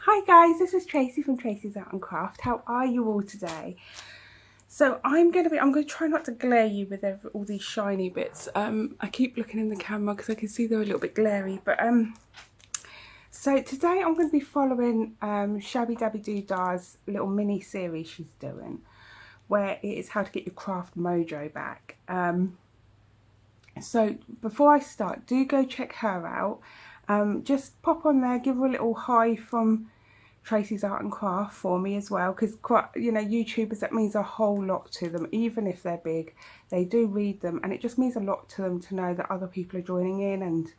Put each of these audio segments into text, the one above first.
Hi guys, this is Tracy from Tracy's Art and Craft. How are you all today? So I'm going to try not to glare you with all these shiny bits. I keep looking in the camera because I can see they're a little bit glary, but so today I'm going to be following Shabby Dabby Dooda's little mini series she's doing, where it is how to get your craft mojo back. So before I start, do go check her out. Just pop on there, give her a little hi from Tracy's Art and Craft for me as well, because YouTubers, that means a whole lot to them. Even if they're big, they do read them, and it just means a lot to them to know that other people are joining in. And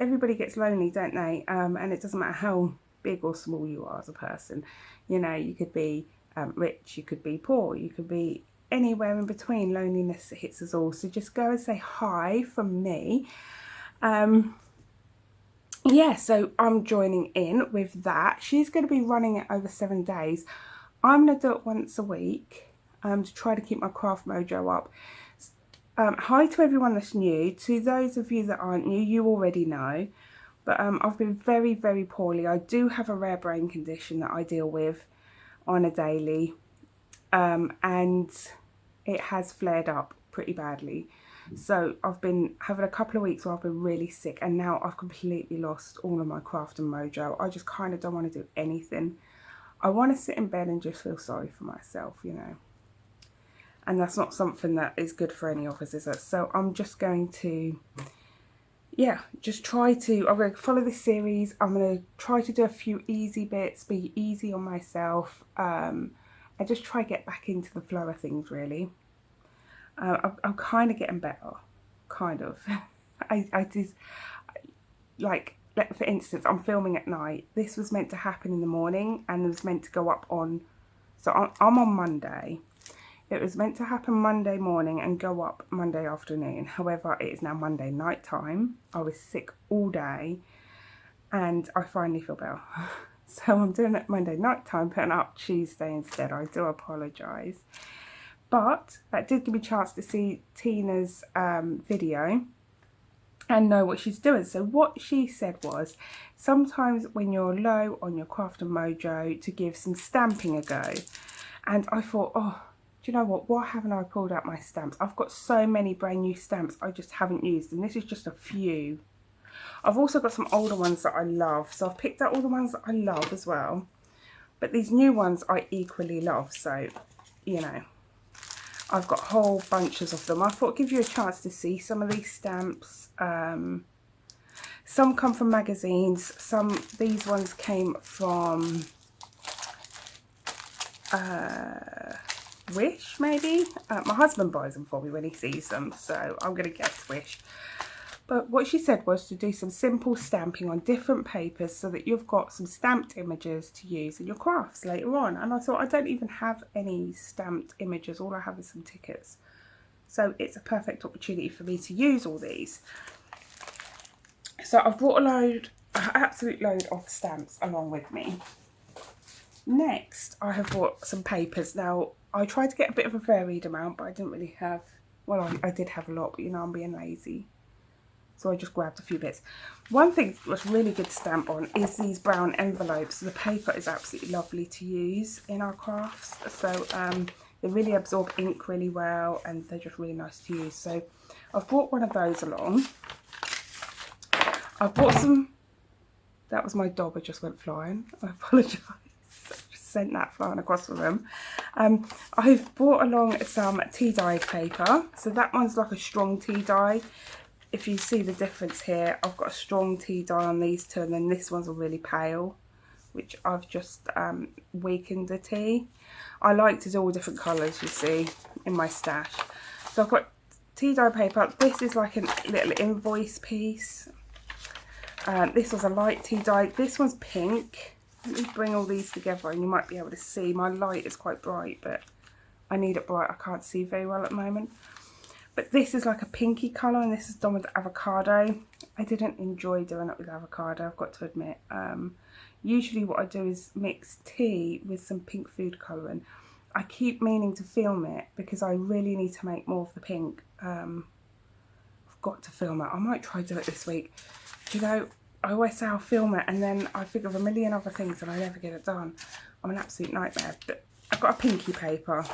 everybody gets lonely, don't they? And it doesn't matter how big or small you are as a person. You could be rich, you could be poor, you could be anywhere in between. Loneliness hits us all, so just go and say hi from me. Yeah, so I'm joining in with that. She's going to be running it over 7 days. I'm going to do it once a week to try to keep my craft mojo up. Hi to everyone that's new. To those of you that aren't new, you already know. But I've been very, very poorly. I do have a rare brain condition that I deal with on a daily. And it has flared up pretty badly. So I've been having a couple of weeks where I've been really sick, and now I've completely lost all of my craft and mojo. I just kind of don't want to do anything. I want to sit in bed and just feel sorry for myself, and that's not something that is good for any of us, is it? So I'm just going to, I'm going to follow this series. I'm going to try to do a few easy bits, be easy on myself, and just try to get back into the flow of things, really. I'm kind of getting better, kind of. I just, like, for instance, I'm filming at night. This was meant to happen in the morning, and it was meant to go up on, so I'm on Monday. It was meant to happen Monday morning and go up Monday afternoon. However, it is now Monday night time. I was sick all day, and I finally feel better. So I'm doing it Monday night time, putting up Tuesday instead. I do apologise. But that did give me a chance to see Tina's video and know what she's doing. So what she said was, sometimes when you're low on your craft and mojo, to give some stamping a go. And I thought, oh, do you know what? Why haven't I pulled out my stamps? I've got so many brand new stamps I just haven't used, and this is just a few. I've also got some older ones that I love, so I've picked out all the ones that I love as well. But these new ones I equally love, so, I've got whole bunches of them. I thought I'd give you a chance to see some of these stamps. Some come from magazines. These ones came from Wish, maybe. My husband buys them for me when he sees them, so I'm going to guess Wish. But what she said was to do some simple stamping on different papers so that you've got some stamped images to use in your crafts later on. And I thought, I don't even have any stamped images. All I have is some tickets. So it's a perfect opportunity for me to use all these. So I've brought an absolute load of stamps along with me. Next, I have brought some papers. Now, I tried to get a bit of a varied amount, but I didn't really have, well, I did have a lot, but I'm being lazy. So I just grabbed a few bits. One thing that's really good to stamp on is these brown envelopes. The paper is absolutely lovely to use in our crafts. So they really absorb ink really well, and they're just really nice to use. So I've brought one of those along. I've brought some, that was my dog, it just went flying. I apologise. I just sent that flying across the room. I've brought along some tea dye paper. So that one's like a strong tea dye. If you see the difference here, I've got a strong tea dye on these two, and then this one's a really pale, which I've just weakened the tea. I like to do all different colours, you see, in my stash. So I've got tea dye paper. This is like a little invoice piece. This was a light tea dye. This one's pink. Let me bring all these together and you might be able to see. My light is quite bright, but I need it bright. I can't see very well at the moment. But this is like a pinky colour, and this is done with avocado. I didn't enjoy doing it with avocado, I've got to admit. Usually what I do is mix tea with some pink food colouring. I keep meaning to film it because I really need to make more of the pink. I've got to film it. I might try to do it this week. Do you know, I always say I'll film it and then I think of a million other things and I never get it done. I'm an absolute nightmare. But I've got a pinky paper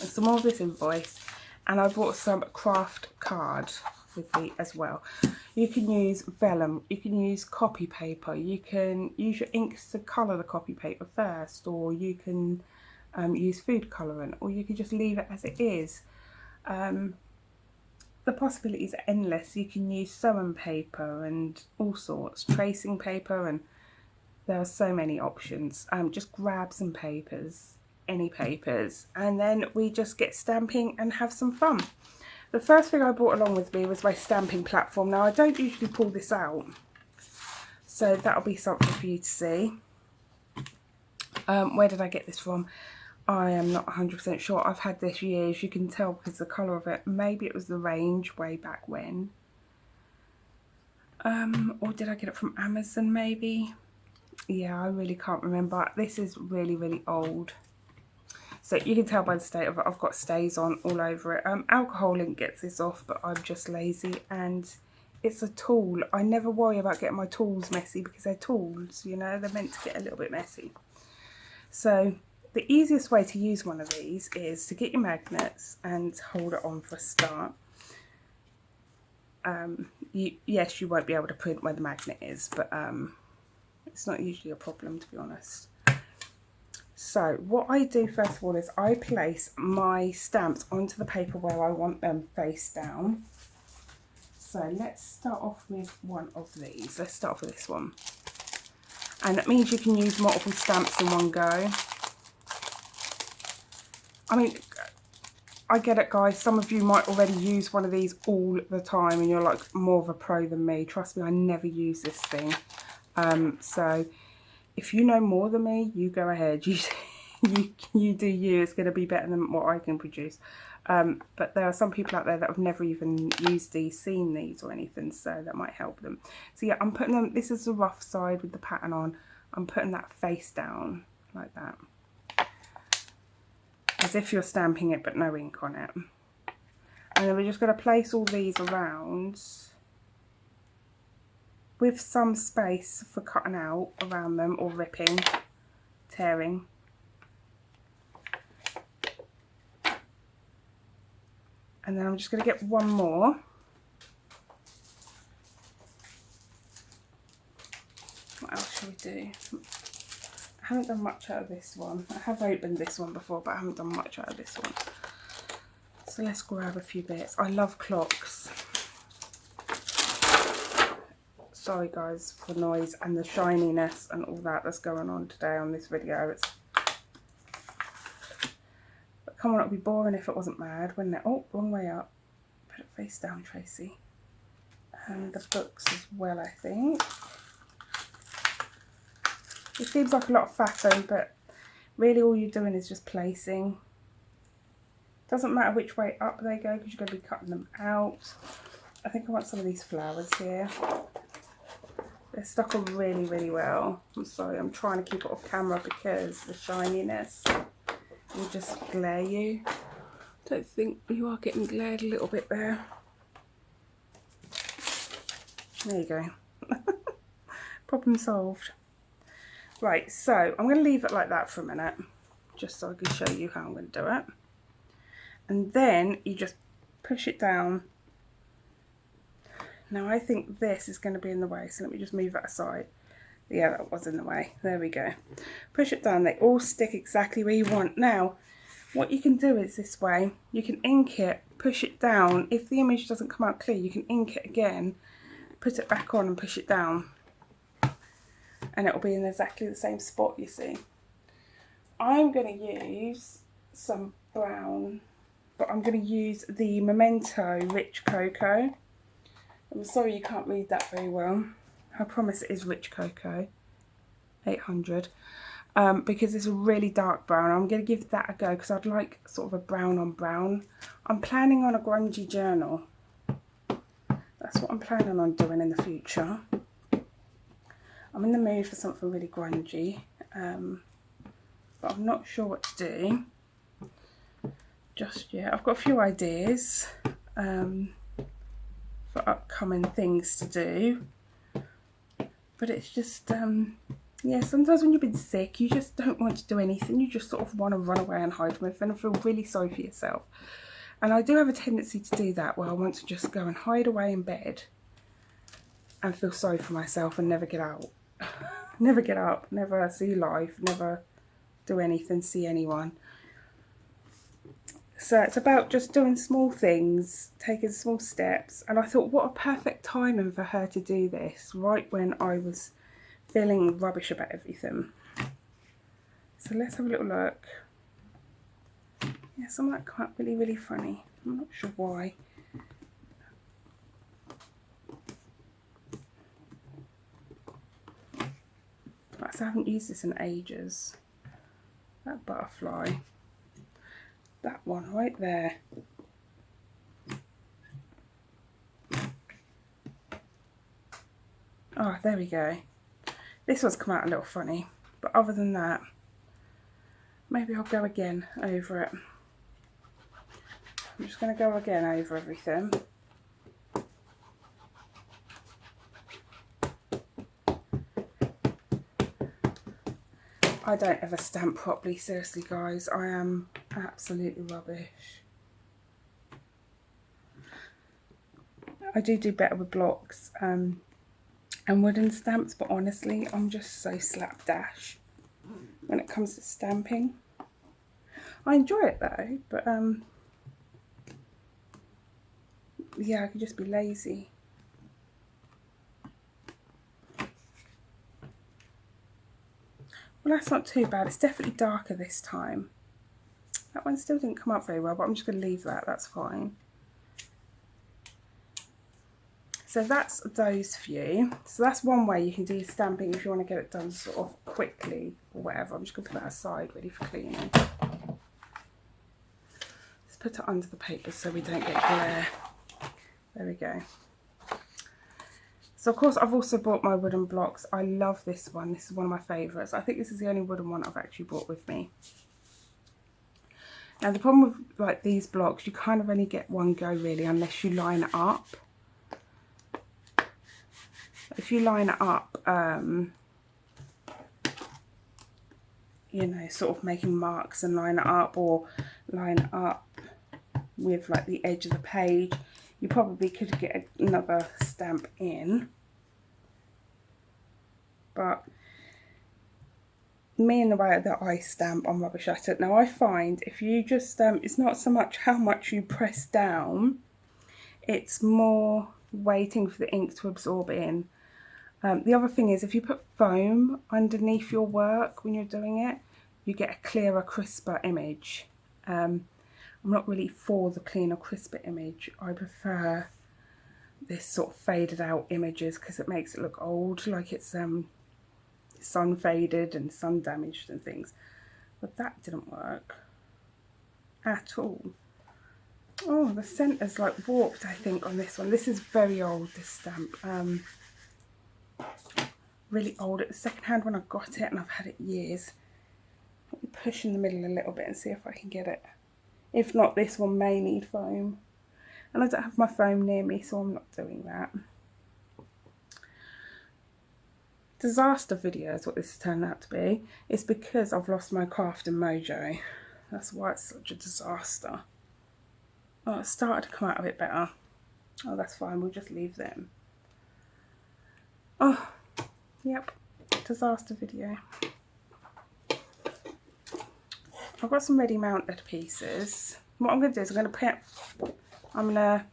and some more of this invoice, and I bought some craft card with me as well. You can use vellum, you can use copy paper, you can use your inks to colour the copy paper first, or you can use food colouring, or you can just leave it as it is. The possibilities are endless. You can use sewing paper and all sorts, tracing paper, and there are so many options. Just grab some papers, any papers, and then we just get stamping and have some fun. The first thing I brought along with me was my stamping platform. Now I don't usually pull this out, so that'll be something for you to see. Where did I get this from? I am not 100% sure. I've had this years. You can tell because the colour of it. Maybe it was the range way back when. Or did I get it from Amazon maybe? Yeah, I really can't remember. This is really, really old. So you can tell by the state of it, I've got stays on all over it. Alcohol ink gets this off, but I'm just lazy, and it's a tool. I never worry about getting my tools messy because they're tools, you know, they're meant to get a little bit messy. So the easiest way to use one of these is to get your magnets and hold it on for a start. Yes, you won't be able to print where the magnet is, but it's not usually a problem, to be honest. So what I do first of all is I place my stamps onto the paper where I want them face down. So let's start off with one of these. Let's start off with this one. And that means you can use multiple stamps in one go. I mean, I get it, guys. Some of you might already use one of these all the time and you're like more of a pro than me. Trust me, I never use this thing. So if you know more than me, you go ahead. You do you. It's going to be better than what I can produce. But there are some people out there that have never even used these, seen these or anything, so that might help them. So yeah, I'm putting them, this is the rough side with the pattern on. I'm putting that face down like that, as if you're stamping it but no ink on it. And then we're just going to place all these around with some space for cutting out around them or ripping, tearing. And then I'm just going to get one more. What else shall we do? I haven't done much out of this one. I have opened this one before, but I haven't done much out of this one. So let's grab a few bits. I love clocks. Sorry guys for the noise and the shininess and all that that's going on today on this video. But come on, it'd be boring if it wasn't mad, wouldn't it? Oh, wrong way up. Put it face down, Tracy. And the books as well, I think. It seems like a lot of faffing, but really all you're doing is just placing. Doesn't matter which way up they go because you're going to be cutting them out. I think I want some of these flowers here. They're stuck on really, really well. I'm sorry, I'm trying to keep it off camera because the shininess will just glare you. Don't think you are getting glared a little bit there. There you go. Problem solved. Right, so I'm going to leave it like that for a minute, just so I can show you how I'm going to do it. And then you just push it down. Now I think this is going to be in the way, so let me just move that aside. Yeah, that was in the way. There we go. Push it down. They all stick exactly where you want. Now, what you can do is this way. You can ink it, push it down. If the image doesn't come out clear, you can ink it again, put it back on and push it down. And it will be in exactly the same spot, you see. I'm going to use some brown, but I'm going to use the Memento Rich Cocoa. I'm sorry you can't read that very well. I promise it is Rich Cocoa, 800, because it's a really dark brown. I'm going to give that a go because I'd like sort of a brown on brown. I'm planning on a grungy journal. That's what I'm planning on doing in the future. I'm in the mood for something really grungy, but I'm not sure what to do just yet. I've got a few ideas for upcoming things to do. But it's just, yeah, sometimes when you've been sick, you just don't want to do anything. You just sort of want to run away and hide from everything and feel really sorry for yourself. And I do have a tendency to do that, where I want to just go and hide away in bed and feel sorry for myself and never get out. Never get up, never see life, never do anything, see anyone. So it's about just doing small things, taking small steps. And I thought, what a perfect timing for her to do this, right when I was feeling rubbish about everything. So let's have a little look. Yeah, some of that come up really, really funny. I'm not sure why. I haven't used this in ages. That butterfly. That one right there. Oh, there we go. This one's come out a little funny, but other than that, maybe I'll go again over it. I'm just going to go again over everything. I don't ever stamp properly, seriously guys, I am absolutely rubbish. I do better with blocks and wooden stamps, but honestly I'm just so slapdash when it comes to stamping. I enjoy it though, but yeah, I could just be lazy. Well, that's not too bad. It's definitely darker this time. That one still didn't come up very well, but I'm just going to leave that. That's fine. So that's those few. So that's one way you can do your stamping if you want to get it done sort of quickly or whatever. I'm just going to put that aside ready for cleaning. Let's put it under the paper so we don't get glare. There we go. So of course I've also bought my wooden blocks. I love this one. This is one of my favourites. I think this is the only wooden one I've actually brought with me. Now the problem with like these blocks, you kind of only get one go really unless you line it up. If you line it up, you know, sort of making marks and line it up, or line it up with like the edge of the page, you probably could get another stamp in. But me and the way that I stamp, I'm rubbish at it. Now I find if you just, it's not so much how much you press down, it's more waiting for the ink to absorb in. The other thing is if you put foam underneath your work when you're doing it, you get a clearer, crisper image. I'm not really for the cleaner, crisper image. I prefer this sort of faded out images because it makes it look old, like it's sun faded and sun damaged and things. But that didn't work at all. Oh, the centre's like warped, I think, on this one. This is very old, this stamp. Really old. It was secondhand when I got it and I've had it years. Let me push in the middle a little bit and see if I can get it. If not, this one may need foam. And I don't have my foam near me, so I'm not doing that. Disaster video is what this has turned out to be. It's because I've lost my Crafting Mojo. That's why it's such a disaster. Oh, it started to come out a bit better. Oh, that's fine, we'll just leave them. Oh, yep, disaster video. I've got some ready mounted pieces. What I'm going to do is I'm going to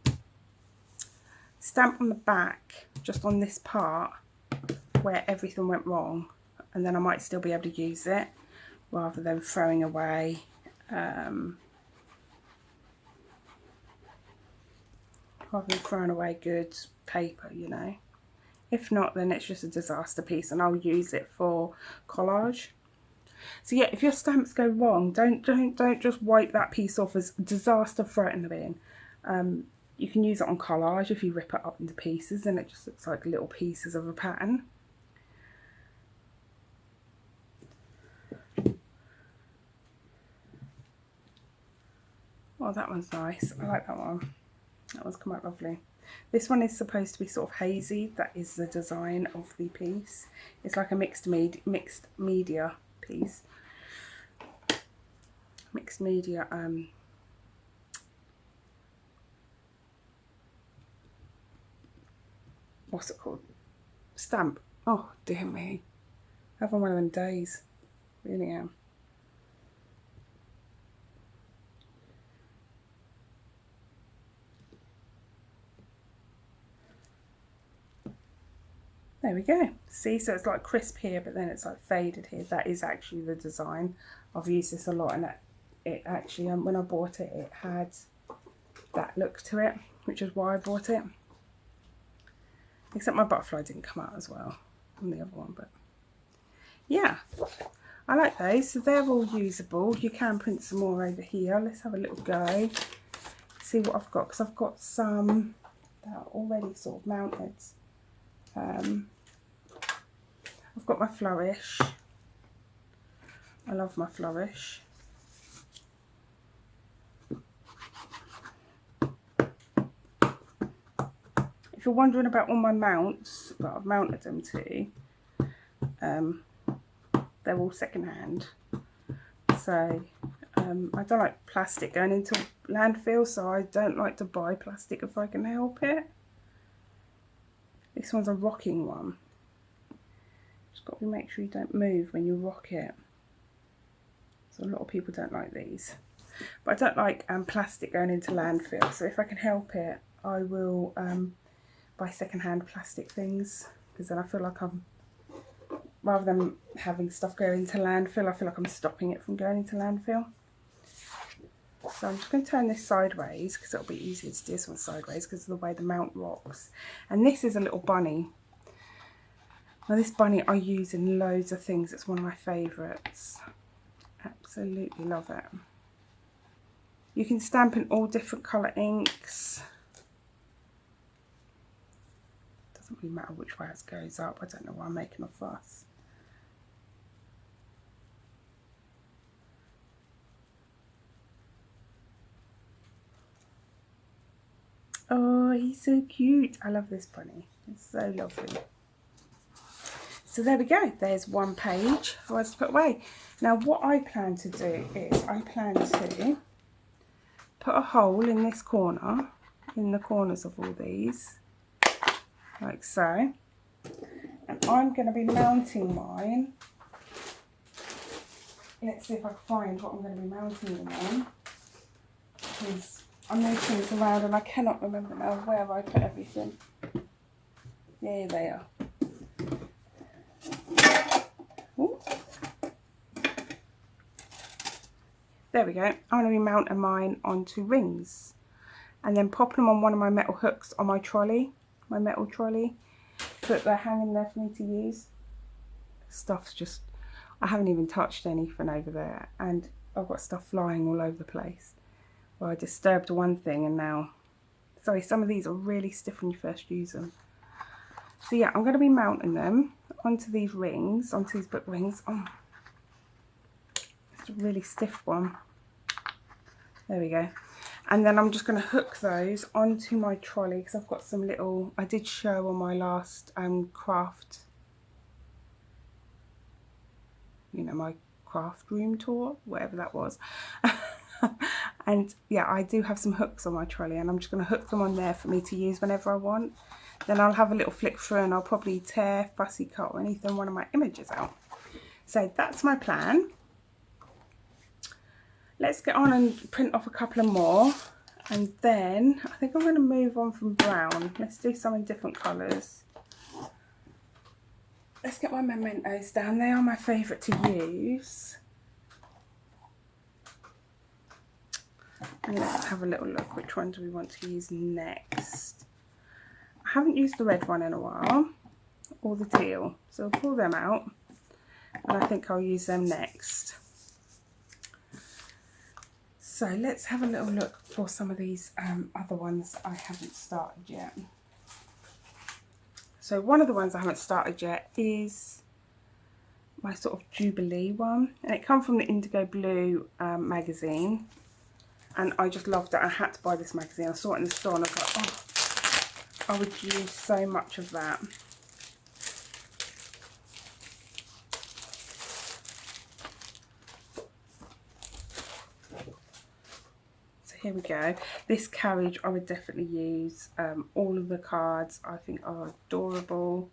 stamp on the back, just on this part where everything went wrong, and then I might still be able to use it rather than throwing away good paper, you know. If not, then it's just a disaster piece and I'll use it for collage. So yeah, if your stamps go wrong, don't just wipe that piece off as disaster, throw it in the bin. You can use it on collage if you rip it up into pieces and it just looks like little pieces of a pattern. Oh, that one's nice. I like that one. That one's come out lovely. This one is supposed to be sort of hazy. That is the design of the piece. It's like a mixed media piece. Mixed media what's it called? Stamp. Oh dear me. Having one of them days. Really am. There we go. See, so it's like crisp here, but then it's like faded here. That is actually the design. I've used this a lot, and it actually, when I bought it, it had that look to it, which is why I bought it. Except my butterfly didn't come out as well on the other one, but yeah, I like those. So they're all usable. You can print some more over here. Let's have a little go, see what I've got, because I've got some that are already sort of mounted. I've got my flourish. I love my flourish. If you're wondering about all my mounts that I've mounted them to, they're all secondhand. So I don't like plastic going into landfill, so I don't like to buy plastic if I can help it. This one's a rocking one. Just got to make sure you don't move when you rock it. So a lot of people don't like these. But I don't like plastic going into landfill, so if I can help it, I will buy secondhand plastic things, because then I feel like I'm, rather than having stuff go into landfill, I feel like I'm stopping it from going into landfill. So I'm just going to turn this sideways, because it'll be easier to do this one sideways because of the way the mount rocks. And this is a little bunny. Now this bunny I use in loads of things. It's one of my favourites. Absolutely love it. You can stamp in all different colour inks. Doesn't really matter which way it goes up. I don't know why I'm making a fuss. Oh, he's so cute. I love this bunny. It's so lovely. So there we go. There's one page for us to put away. Now what I plan to do is I plan to put a hole in this corner, in the corners of all these, like so. And I'm going to be mounting mine. Let's see if I can find what I'm going to be mounting them on, because I move things around and I cannot remember now where I put everything. There they are. Ooh. There we go. I'm going to be mounting mine onto rings and then popping them on one of my metal hooks on my trolley, my metal trolley, so that they're hanging there for me to use. Stuff's just, I haven't even touched anything over there, and I've got stuff flying all over the place. Well, I disturbed one thing and now, sorry, some of these are really stiff when you first use them. So yeah, I'm going to be mounting them onto these rings, onto these book rings. Oh, it's a really stiff one. There we go. And then I'm just going to hook those onto my trolley, because I've got some little, I did show on my last craft, you know, my craft room tour, whatever that was. And yeah, I do have some hooks on my trolley, and I'm just going to hook them on there for me to use whenever I want. Then I'll have a little flick through and I'll probably tear, fussy cut or anything, one of my images out. So that's my plan. Let's get on and print off a couple of more, and then I think I'm going to move on from brown. Let's do some in different colours. Let's get my mementos down. They are my favourite to use. And let's have a little look, which one do we want to use next? I haven't used the red one in a while, or the teal, so I'll pull them out, and I think I'll use them next. So let's have a little look for some of these other ones I haven't started yet. So one of the ones I haven't started yet is my sort of Jubilee one, and it comes from the Indigo Blue magazine, and I just loved it. I had to buy this magazine. I saw it in the store and I was like, oh, I would use so much of that. So here we go. This carriage I would definitely use. All of the cards I think are adorable.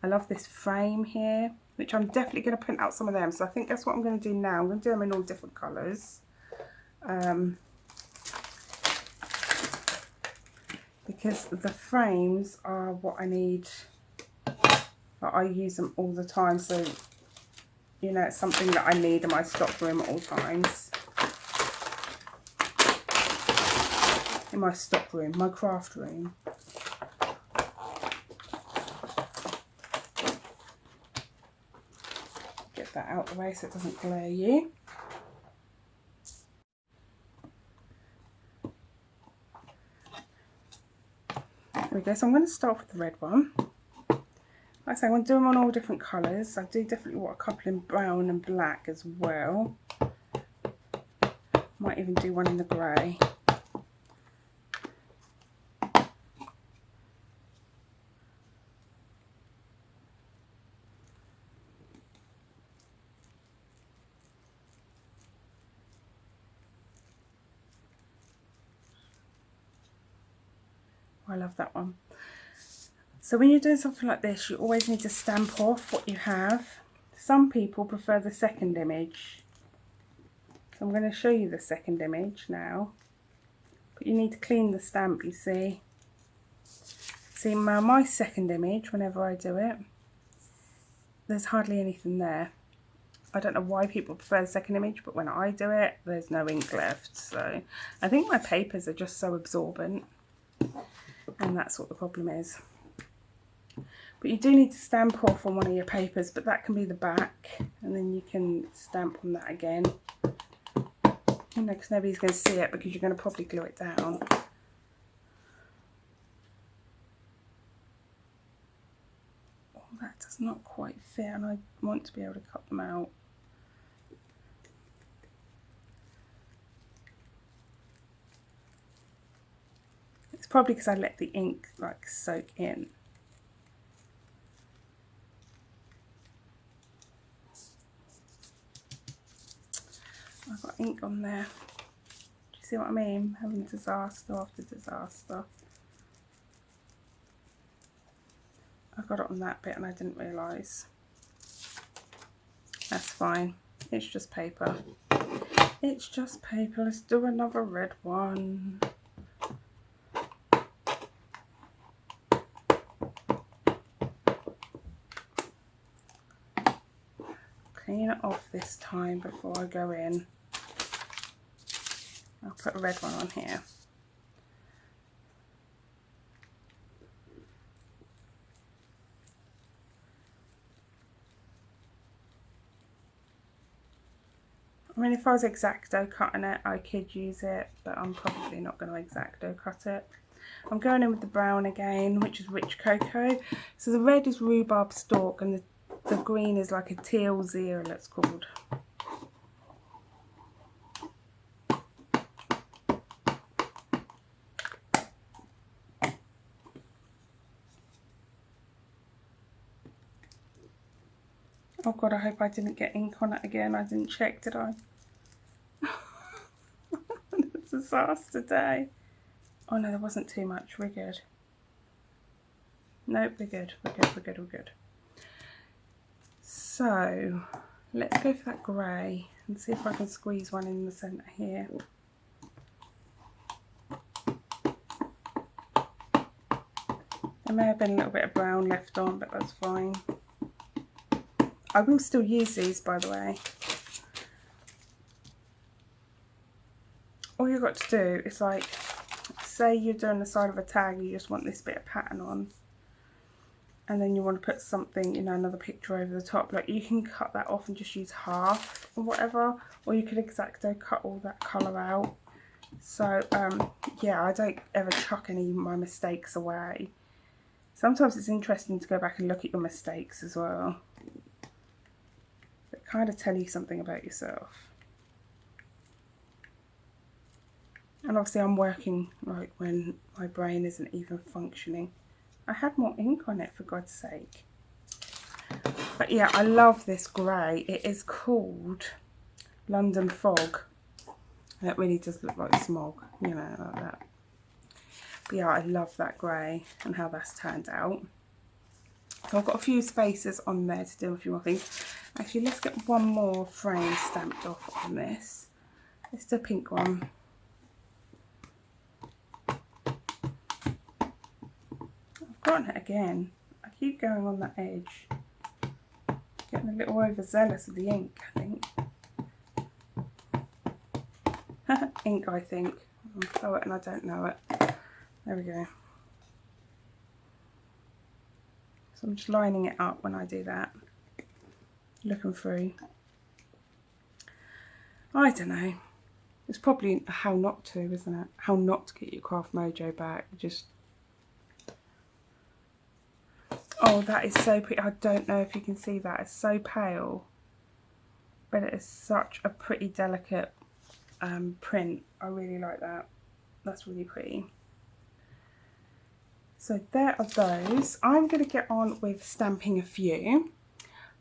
I love this frame here, which I'm definitely going to print out some of them. So I think that's what I'm going to do now. I'm going to do them in all different colours. Because the frames are what I need. I use them all the time. So, you know, it's something that I need in my stock room at all times. In my stock room, my craft room. Get that out of the way so it doesn't glare you. There we go. So I'm going to start with the red one. Like I say, I want to do them on all different colours. I do definitely want a couple in brown and black as well. Might even do one in the grey. I love that one. So when you're doing something like this, you always need to stamp off what you have. Some people prefer the second image. So I'm going to show you the second image now. But you need to clean the stamp, you see. See, my second image, whenever I do it, there's hardly anything there. I don't know why people prefer the second image, but when I do it, there's no ink left. So I think my papers are just so absorbent. And that's what the problem is. But you do need to stamp off on one of your papers, but that can be the back, and then you can stamp on that again. You know, because nobody's going to see it because you're going to probably glue it down. Oh, that does not quite fit, and I want to be able to cut them out. It's probably because I let the ink like soak in. I've got ink on there. Do you see what I mean? Having disaster after disaster. I got it on that bit and I didn't realise. That's fine. It's just paper. It's just paper. Let's do another red one. Clean it off this time before I go in. I'll put a red one on here. I mean, if I was X-Acto cutting it, I could use it, but I'm probably not going to X-Acto cut it. I'm going in with the brown again, which is rich cocoa. So the red is rhubarb stalk, and the green is like a teal zeal, it's called. Oh God, I hope I didn't get ink on it again. I didn't check, did I? It's a disaster day. Oh no, there wasn't too much. We're good. Nope, we're good. We're good, we're good, we're good. So, let's go for that grey and see if I can squeeze one in the centre here. There may have been a little bit of brown left on, but that's fine. I will still use these, by the way. All you've got to do is, like, say you're doing the side of a tag, you just want this bit of pattern on, and then you want to put something, you know, another picture over the top. Like, you can cut that off and just use half or whatever, or you could X-Acto cut all that colour out. So yeah, I don't ever chuck any of my mistakes away. Sometimes it's interesting to go back and look at your mistakes as well. They kind of tell you something about yourself. And obviously I'm working like when my brain isn't even functioning. I had more ink on it, for God's sake. But yeah, I love this grey. It is called London Fog. And it really does look like smog, you know, like that. But yeah, I love that grey and how that's turned out. So I've got a few spaces on there to do a few more things. Actually, let's get one more frame stamped off on this. It's the pink one. I've gotten it again. I keep going on that edge. Getting a little overzealous with the ink, I think. Ink, I think. I'm a poet and I don't know it. There we go. So I'm just lining it up when I do that. Looking through. I don't know. It's probably how not to, isn't it? How not to get your craft mojo back. Just... Oh, that is so pretty. I don't know if you can see that. It's so pale. But it is such a pretty delicate print. I really like that. That's really pretty. So there are those. I'm going to get on with stamping a few.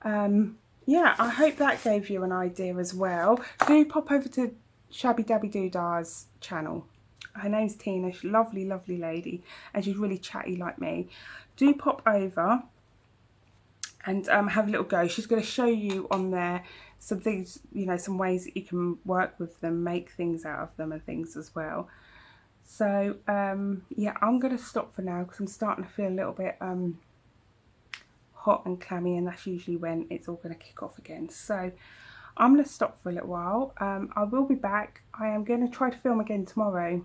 Yeah, I hope that gave you an idea as well. Do pop over to Shabby Dabby Doodah's channel. Her name's Tina. She's a lovely, lovely lady, and she's really chatty like me. Do pop over and have a little go. She's going to show you on there some things, you know, some ways that you can work with them, make things out of them and things as well. So yeah, I'm going to stop for now because I'm starting to feel a little bit hot and clammy, and that's usually when it's all going to kick off again. So I'm going to stop for a little while. I will be back. I am going to try to film again tomorrow.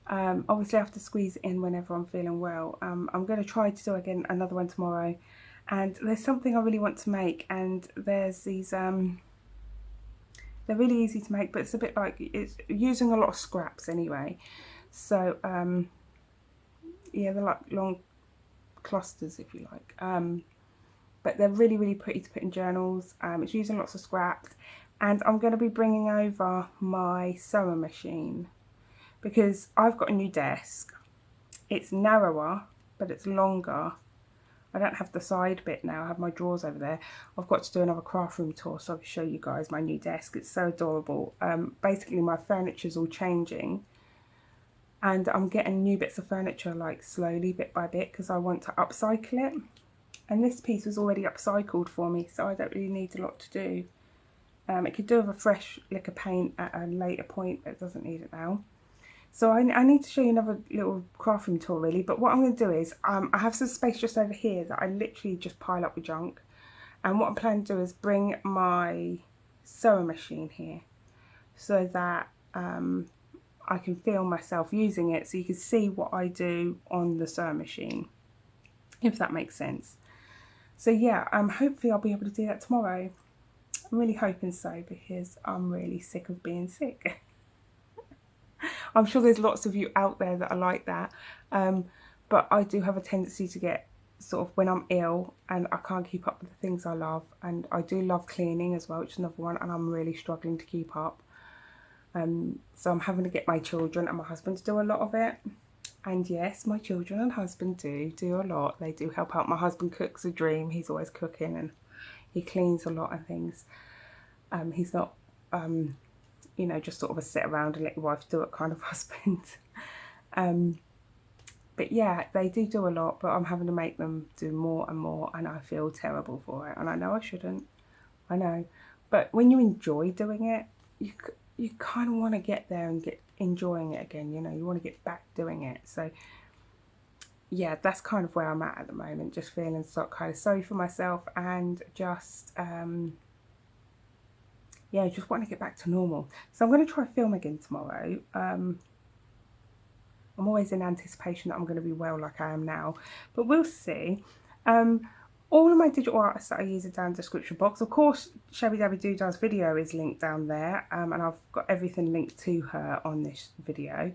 Obviously I have to squeeze it in whenever I'm feeling well. I'm going to try to do again another one tomorrow, and there's something I really want to make, and there's these they're really easy to make, but it's a bit like it's using a lot of scraps anyway. So yeah, they're like long clusters, if you like, but they're really, really pretty to put in journals. It's using lots of scraps, and I'm going to be bringing over my sewing machine because I've got a new desk. It's narrower, but it's longer. I don't have the side bit now. I have my drawers over there. I've got to do another craft room tour, so I'll show you guys my new desk. It's so adorable. Basically my furniture's all changing, and I'm getting new bits of furniture like slowly, bit by bit, because I want to upcycle it. And this piece was already upcycled for me, so I don't really need a lot to do. It could do with a fresh lick of paint at a later point, but it doesn't need it now. So I need to show you another little craft room tour really, but what I'm going to do is I have some space just over here that I literally just pile up with junk, and what I'm planning to do is bring my sewing machine here so that I can film myself using it, so you can see what I do on the sewing machine, if that makes sense. So yeah, hopefully I'll be able to do that tomorrow. I'm really hoping so, because I'm really sick of being sick. I'm sure there's lots of you out there that are like that, but I do have a tendency to get sort of when I'm ill and I can't keep up with the things I love, and I do love cleaning as well, which is another one, and I'm really struggling to keep up. So I'm having to get my children and my husband to do a lot of it. And yes, my children and husband do a lot. They do help out. My husband cooks a dream. He's always cooking, and he cleans a lot and things. He's not, you know, just sort of a sit around and let your wife do it kind of husband. But yeah, they do a lot, but I'm having to make them do more and more, and I feel terrible for it. And I know I shouldn't. I know. But when you enjoy doing it, you kind of want to get there and get enjoying it again, you know, you want to get back doing it. So yeah, that's kind of where I'm at the moment, just feeling so kind of sorry for myself, and just yeah, just want to get back to normal. So I'm going to try film again tomorrow. I'm always in anticipation that I'm going to be well like I am now, but we'll see. All of my digital artists that I use are down in the description box. Of course, Shabby Dabby Doodah's video is linked down there, and I've got everything linked to her on this video.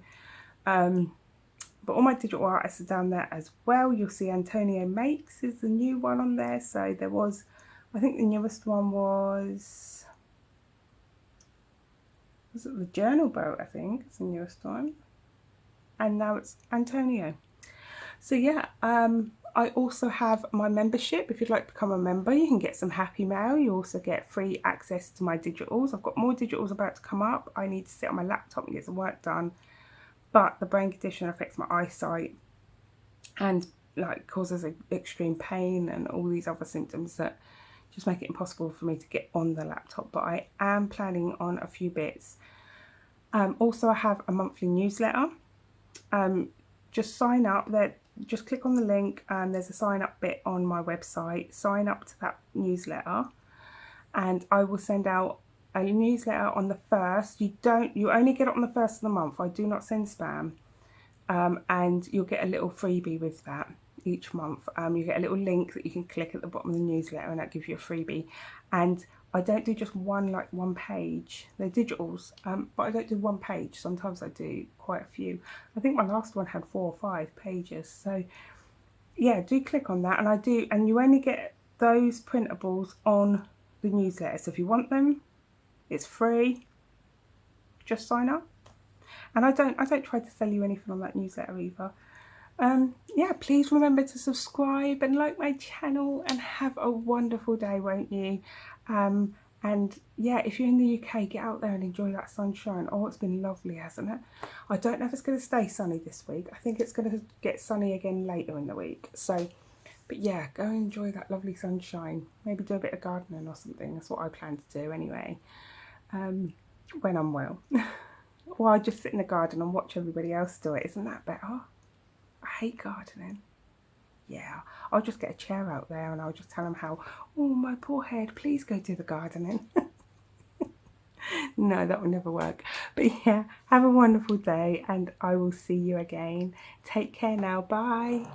But all my digital artists are down there as well. You'll see Antonio Makes is the new one on there. So there was, I think the newest one was it the Journal Boat, I think. It's the newest one. And now it's Antonio. So yeah, I also have my membership. If you'd like to become a member, you can get some happy mail. You also get free access to my digitals. I've got more digitals about to come up. I need to sit on my laptop and get some work done, but the brain condition affects my eyesight and like causes extreme pain and all these other symptoms that just make it impossible for me to get on the laptop. But I am planning on a few bits. Also, I have a monthly newsletter. Just sign up there. Just click on the link and there's a sign up bit on my website. Sign up to that newsletter and I will send out a newsletter on the 1st. You only get it on the 1st of the month. I do not send spam. And you'll get a little freebie with that each month. You get a little link that you can click at the bottom of the newsletter and that gives you a freebie. And I don't do just one page. They're digitals, but I don't do one page. Sometimes I do quite a few. I think my last one had 4 or 5 pages. So yeah, do click on that. And you only get those printables on the newsletter. So if you want them, it's free. Just sign up. And I don't try to sell you anything on that newsletter either. Yeah, please remember to subscribe and like my channel and have a wonderful day, won't you? And yeah, if you're in the UK, get out there and enjoy that sunshine. Oh, it's been lovely, hasn't it? I don't know if it's going to stay sunny this week. I think it's going to get sunny again later in the week. So, but yeah, go and enjoy that lovely sunshine. Maybe do a bit of gardening or something. That's what I plan to do anyway, when I'm well. Or I just sit in the garden and watch everybody else do it. Isn't that better? I hate gardening. Yeah, I'll just get a chair out there and I'll just tell them how, oh, my poor head, please go do the gardening. No, that will never work. But yeah, have a wonderful day and I will see you again. Take care now. Bye.